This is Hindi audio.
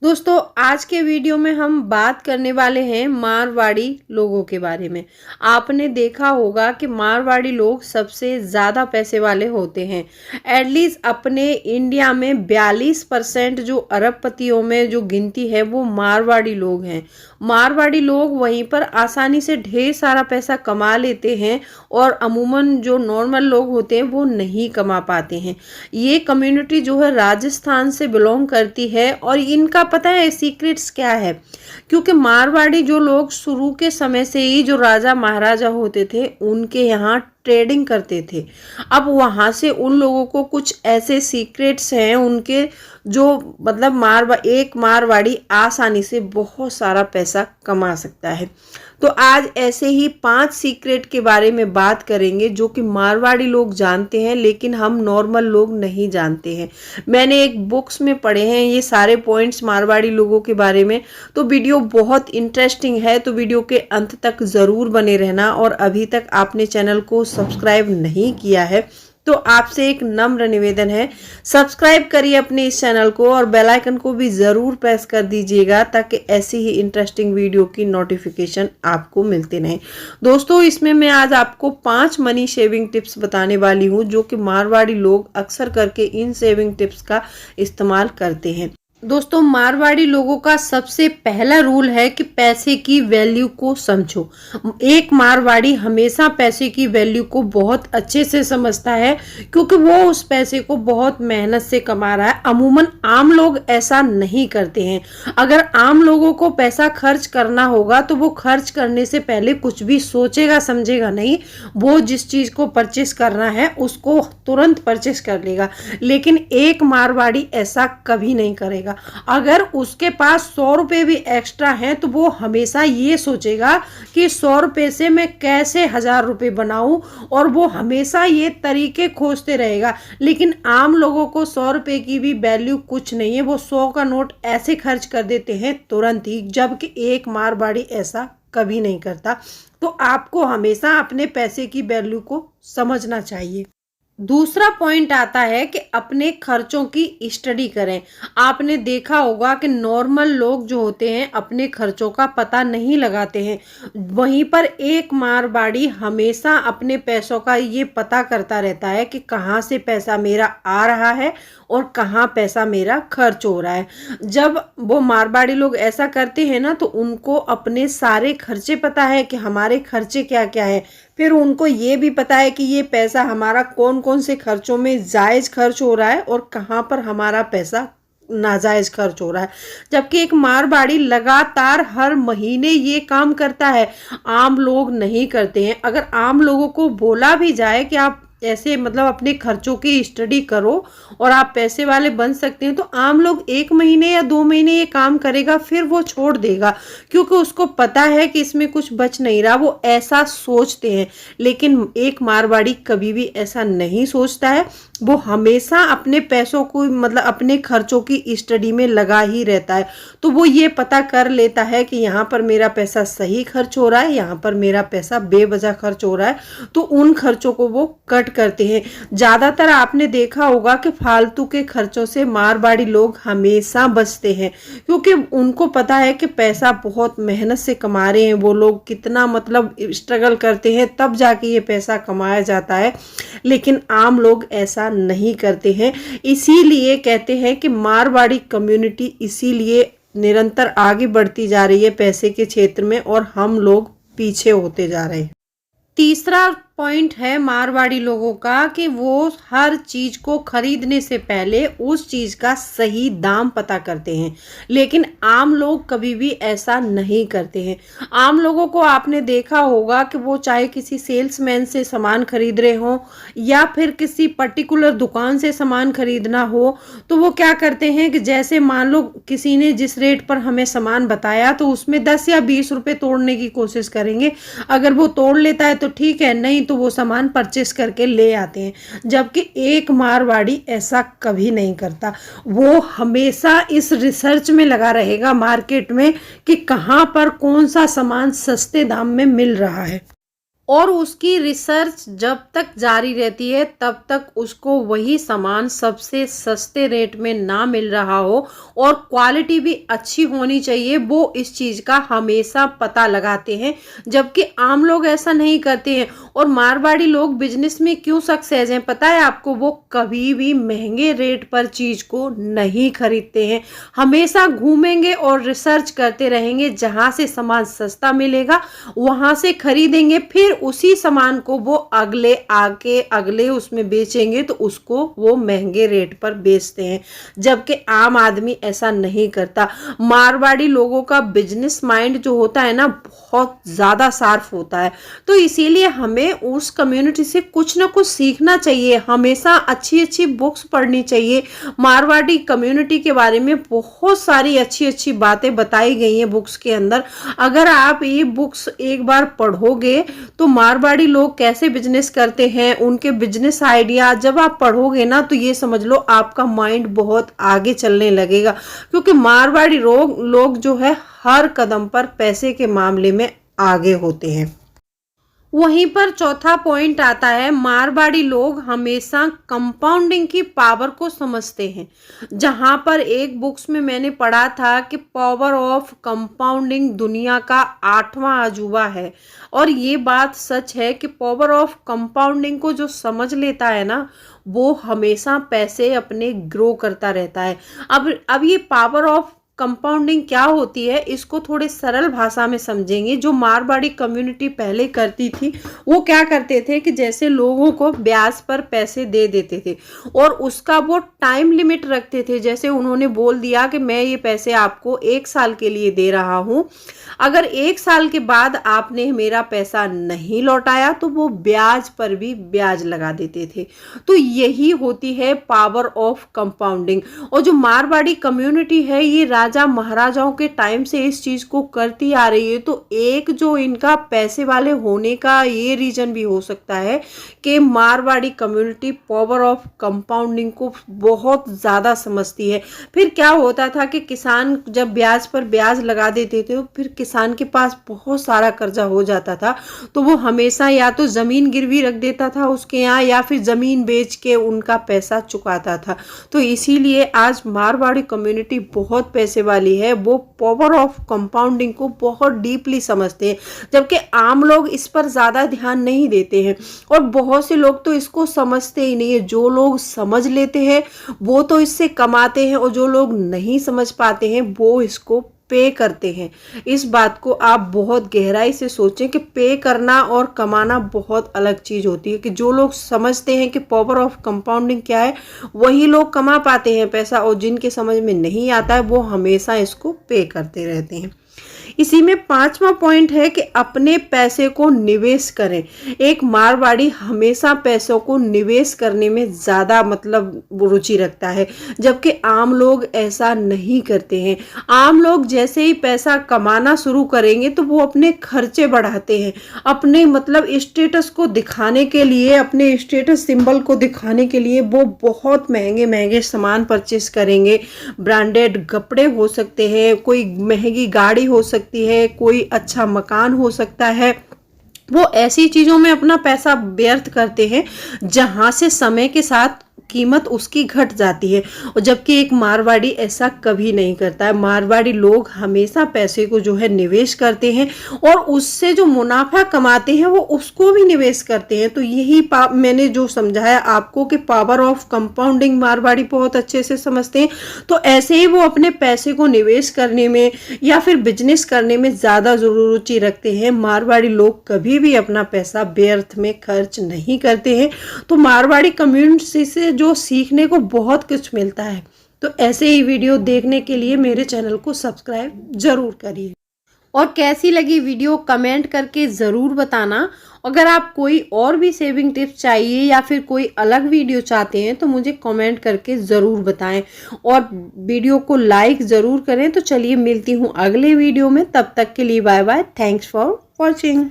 दोस्तों आज के वीडियो में हम बात करने वाले हैं मारवाड़ी लोगों के बारे में। आपने देखा होगा कि मारवाड़ी लोग सबसे ज़्यादा पैसे वाले होते हैं। एटलीस्ट अपने इंडिया में 42% जो अरबपतियों में जो गिनती है वो मारवाड़ी लोग हैं। मारवाड़ी लोग वहीं पर आसानी से ढेर सारा पैसा कमा लेते हैं और अमूमन जो नॉर्मल लोग होते हैं वो नहीं कमा पाते हैं। ये कम्युनिटी जो है राजस्थान से बिलोंग करती है और इनका पता है सीक्रेट्स क्या है। क्योंकि मारवाड़ी जो लोग शुरू के समय से ही जो राजा महाराजा होते थे उनके यहाँ ट्रेडिंग करते थे। अब वहां से उन लोगों को कुछ ऐसे सीक्रेट्स हैं उनके जो मतलब एक मारवाड़ी आसानी से बहुत सारा पैसा कमा सकता है। तो आज ऐसे ही 5 सीक्रेट के बारे में बात करेंगे जो कि मारवाड़ी लोग जानते हैं लेकिन हम नॉर्मल लोग नहीं जानते हैं। मैंने एक बुक्स में पढ़े हैं ये सारे पॉइंट्स मारवाड़ी लोगों के बारे में। तो वीडियो बहुत इंटरेस्टिंग है, तो वीडियो के अंत तक ज़रूर बने रहना। और अभी तक आपने चैनल को सब्सक्राइब नहीं किया है तो आपसे एक नम्र निवेदन है, सब्सक्राइब करिए अपने इस चैनल को और बेल आइकन को भी ज़रूर प्रेस कर दीजिएगा ताकि ऐसी ही इंटरेस्टिंग वीडियो की नोटिफिकेशन आपको मिलते रहें। दोस्तों इसमें मैं आज आपको 5 मनी सेविंग टिप्स बताने वाली हूँ जो कि मारवाड़ी लोग अक्सर करके इन सेविंग टिप्स का इस्तेमाल करते हैं। दोस्तों मारवाड़ी लोगों का सबसे पहला रूल है कि पैसे की वैल्यू को समझो। एक मारवाड़ी हमेशा पैसे की वैल्यू को बहुत अच्छे से समझता है क्योंकि वो उस पैसे को बहुत मेहनत से कमा रहा है। अमूमन आम लोग ऐसा नहीं करते हैं। अगर आम लोगों को पैसा खर्च करना होगा तो वो खर्च करने से पहले कुछ भी सोचेगा समझेगा नहीं। वो जिस चीज़ को परचेस करना है उसको तुरंत परचेस कर लेगा। लेकिन एक मारवाड़ी ऐसा कभी नहीं करेगा। अगर उसके पास 100 रुपए भी एक्स्ट्रा हैं तो वो हमेशा ये सोचेगा कि 100 रुपए से मैं कैसे 1000 रुपए बनाऊं और वो हमेशा ये तरीके खोजते रहेगा। लेकिन आम लोगों को 100 रुपए की भी वैल्यू कुछ नहीं है, वो 100 का नोट ऐसे खर्च कर देते हैं तुरंत ही, जबकि एक मारवाड़ी ऐसा कभी नहीं करता। तो आपको हमेशा अपने पैसे की वैल्यू को समझना चाहिए। दूसरा पॉइंट आता है कि अपने खर्चों की स्टडी करें। आपने देखा होगा कि नॉर्मल लोग जो होते हैं अपने खर्चों का पता नहीं लगाते हैं, वहीं पर एक मारवाड़ी हमेशा अपने पैसों का ये पता करता रहता है कि कहाँ से पैसा मेरा आ रहा है और कहाँ पैसा मेरा खर्च हो रहा है। जब वो मारवाड़ी लोग ऐसा करते हैं ना तो उनको अपने सारे खर्चे पता है कि हमारे खर्चे क्या क्या है। फिर उनको ये भी पता है कि ये पैसा हमारा कौन कौन से खर्चों में जायज़ खर्च हो रहा है और कहाँ पर हमारा पैसा नाजायज़ खर्च हो रहा है। जबकि एक मारवाड़ी लगातार हर महीने ये काम करता है, आम लोग नहीं करते हैं। अगर आम लोगों को बोला भी जाए कि आप ऐसे अपने खर्चों की स्टडी करो और आप पैसे वाले बन सकते हैं तो आम लोग 1 महीने या 2 महीने ये काम करेगा फिर वो छोड़ देगा, क्योंकि उसको पता है कि इसमें कुछ बच नहीं रहा। वो ऐसा सोचते हैं। लेकिन एक मारवाड़ी कभी भी ऐसा नहीं सोचता है। वो हमेशा अपने पैसों को अपने खर्चों की स्टडी में लगा ही रहता है। तो वो ये पता कर लेता है कि यहाँ पर मेरा पैसा सही खर्च हो रहा है, यहाँ पर मेरा पैसा बेवजह खर्च हो रहा है, तो उन खर्चों को वो कट करते हैं। ज़्यादातर आपने देखा होगा कि फालतू के खर्चों से मारवाड़ी लोग हमेशा बचते हैं, क्योंकि उनको पता है कि पैसा बहुत मेहनत से कमा रहे हैं। वो लोग कितना स्ट्रगल करते हैं तब जाके ये पैसा कमाया जाता है। लेकिन आम लोग ऐसा नहीं करते हैं। इसीलिए कहते हैं कि मारवाड़ी कम्युनिटी इसीलिए निरंतर आगे बढ़ती जा रही है पैसे के क्षेत्र में और हम लोग पीछे होते जा रहे हैं। तीसरा पॉइंट है मारवाड़ी लोगों का कि वो हर चीज को खरीदने से पहले उस चीज का सही दाम पता करते हैं। लेकिन आम लोग कभी भी ऐसा नहीं करते हैं। आम लोगों को आपने देखा होगा कि वो चाहे किसी सेल्समैन से सामान खरीद रहे हो या फिर किसी पर्टिकुलर दुकान से सामान खरीदना हो तो वो क्या करते हैं कि जैसे मान लो किसी ने जिस रेट पर हमें सामान बताया तो उसमें 10 या 20 रुपए तोड़ने की कोशिश करेंगे। अगर वो तोड़ लेता है तो ठीक है, नहीं तो वो सामान परचेस करके ले आते हैं। जबकि एक मारवाड़ी ऐसा कभी नहीं करता। वो हमेशा इस रिसर्च में लगा रहेगा मार्केट में कि कहाँ पर कौन सा सामान सस्ते दाम में मिल रहा है। और उसकी रिसर्च जब तक जारी रहती है तब तक उसको वही सामान सबसे सस्ते रेट में ना मिल रहा हो और क्वालिटी भी अच्छी होनी चाहिए, वो इस चीज़ का हमेशा पता लगाते हैं, जबकि आम लोग ऐसा नहीं करते हैं। और मारवाड़ी लोग बिजनेस में क्यों सक्सेस हैं पता है आपको? वो कभी भी महंगे रेट पर चीज़ को नहीं खरीदते हैं, हमेशा घूमेंगे और रिसर्च करते रहेंगे, जहाँ से सामान सस्ता मिलेगा वहाँ से खरीदेंगे, फिर उसी सामान को वो अगले उसमें बेचेंगे तो उसको वो महंगे रेट पर बेचते हैं, जबकि आम आदमी ऐसा नहीं करता। मारवाड़ी लोगों का बिजनेस माइंड जो होता है ना बहुत ज़्यादा शार्प होता है, तो इसीलिए हमें उस कम्युनिटी से कुछ ना कुछ सीखना चाहिए, हमेशा अच्छी अच्छी बुक्स पढ़नी चाहिए। मारवाड़ी कम्युनिटी के बारे में बहुत सारी अच्छी अच्छी बातें बताई गई हैं बुक्स के अंदर। अगर आप ये बुक्स एक बार पढ़ोगे तो मारवाड़ी लोग कैसे बिजनेस करते हैं, उनके बिजनेस आइडिया जब आप पढ़ोगे ना तो ये समझ लो आपका माइंड बहुत आगे चलने लगेगा, क्योंकि मारवाड़ी लोग जो है हर कदम पर पैसे के मामले में आगे होते हैं। वहीं पर चौथा पॉइंट आता है, मारवाड़ी लोग हमेशा कंपाउंडिंग की पावर को समझते हैं। जहां पर एक बुक्स में मैंने पढ़ा था कि पावर ऑफ कंपाउंडिंग दुनिया का 8वां अजूबा है, और ये बात सच है कि पावर ऑफ कंपाउंडिंग को जो समझ लेता है ना वो हमेशा पैसे अपने ग्रो करता रहता है। अब ये पावर ऑफ कंपाउंडिंग क्या होती है इसको थोड़े सरल भाषा में समझेंगे। जो मारवाड़ी कम्युनिटी पहले करती थी वो क्या करते थे कि जैसे लोगों को ब्याज पर पैसे दे देते थे और उसका वो टाइम लिमिट रखते थे। जैसे उन्होंने बोल दिया कि मैं ये पैसे आपको 1 साल के लिए दे रहा हूँ, अगर 1 साल के बाद आपने मेरा पैसा नहीं लौटाया तो वो ब्याज पर भी ब्याज लगा देते थे। तो यही होती है पावर ऑफ कंपाउंडिंग। और जो मारवाड़ी कम्युनिटी है ये राजा महाराजाओं के टाइम से इस चीज को करती आ रही है। तो एक जो इनका पैसे वाले होने का ये रीजन भी हो सकता है कि Marwari community power of compounding को बहुत ज्यादा समझती है। फिर क्या होता था कि किसान जब ब्याज पर ब्याज लगा देते थे तो फिर किसान के पास बहुत सारा कर्जा हो जाता था, तो वो हमेशा या तो जमीन गिरवी रख देता था उसके यहाँ या फिर जमीन बेच के उनका पैसा चुकाता था। तो इसीलिए आज मारवाड़ी कम्युनिटी बहुत पैसे वाली है, वो पावर ऑफ कंपाउंडिंग को बहुत डीपली समझते हैं, जबकि आम लोग इस पर ज़्यादा ध्यान नहीं देते हैं और बहुत से लोग तो इसको समझते ही नहीं है। जो लोग समझ लेते हैं वो तो इससे कमाते हैं और जो लोग नहीं समझ पाते हैं वो इसको पे करते हैं। इस बात को आप बहुत गहराई से सोचें कि पे करना और कमाना बहुत अलग चीज होती है। कि जो लोग समझते हैं कि पावर ऑफ कंपाउंडिंग क्या है वही लोग कमा पाते हैं पैसा, और जिनके समझ में नहीं आता है वो हमेशा इसको पे करते रहते हैं। इसी में 5वां पॉइंट है कि अपने पैसे को निवेश करें। एक मारवाड़ी हमेशा पैसों को निवेश करने में ज़्यादा रुचि रखता है, जबकि आम लोग ऐसा नहीं करते हैं। आम लोग जैसे ही पैसा कमाना शुरू करेंगे तो वो अपने खर्चे बढ़ाते हैं, अपने स्टेटस को दिखाने के लिए, अपने स्टेटस सिंबल को दिखाने के लिए वो बहुत महंगे महंगे सामान परचेस करेंगे। ब्रांडेड कपड़े हो सकते हैं, कोई महंगी गाड़ी हो सकती है, कोई अच्छा मकान हो सकता है। वो ऐसी चीजों में अपना पैसा व्यर्थ करते हैं जहां से समय के साथ कीमत उसकी घट जाती है, और जबकि एक मारवाड़ी ऐसा कभी नहीं करता है। मारवाड़ी लोग हमेशा पैसे को जो है निवेश करते हैं और उससे जो मुनाफा कमाते हैं वो उसको भी निवेश करते हैं। तो यही मैंने जो समझाया आपको कि पावर ऑफ कंपाउंडिंग मारवाड़ी बहुत अच्छे से समझते हैं। तो ऐसे ही वो अपने पैसे को निवेश करने में या फिर बिजनेस करने में ज़्यादा रुचि रखते हैं। मारवाड़ी लोग कभी भी अपना पैसा व्यर्थ में खर्च नहीं करते हैं। तो मारवाड़ी कम्युनिटी से जो सीखने को बहुत कुछ मिलता है। तो ऐसे ही वीडियो देखने के लिए मेरे चैनल को सब्सक्राइब जरूर करिए, और कैसी लगी वीडियो कमेंट करके ज़रूर बताना। अगर आप कोई और भी सेविंग टिप्स चाहिए या फिर कोई अलग वीडियो चाहते हैं तो मुझे कमेंट करके ज़रूर बताएं, और वीडियो को लाइक ज़रूर करें। तो चलिए मिलती हूँ अगले वीडियो में, तब तक के लिए bye bye. Thanks for watching.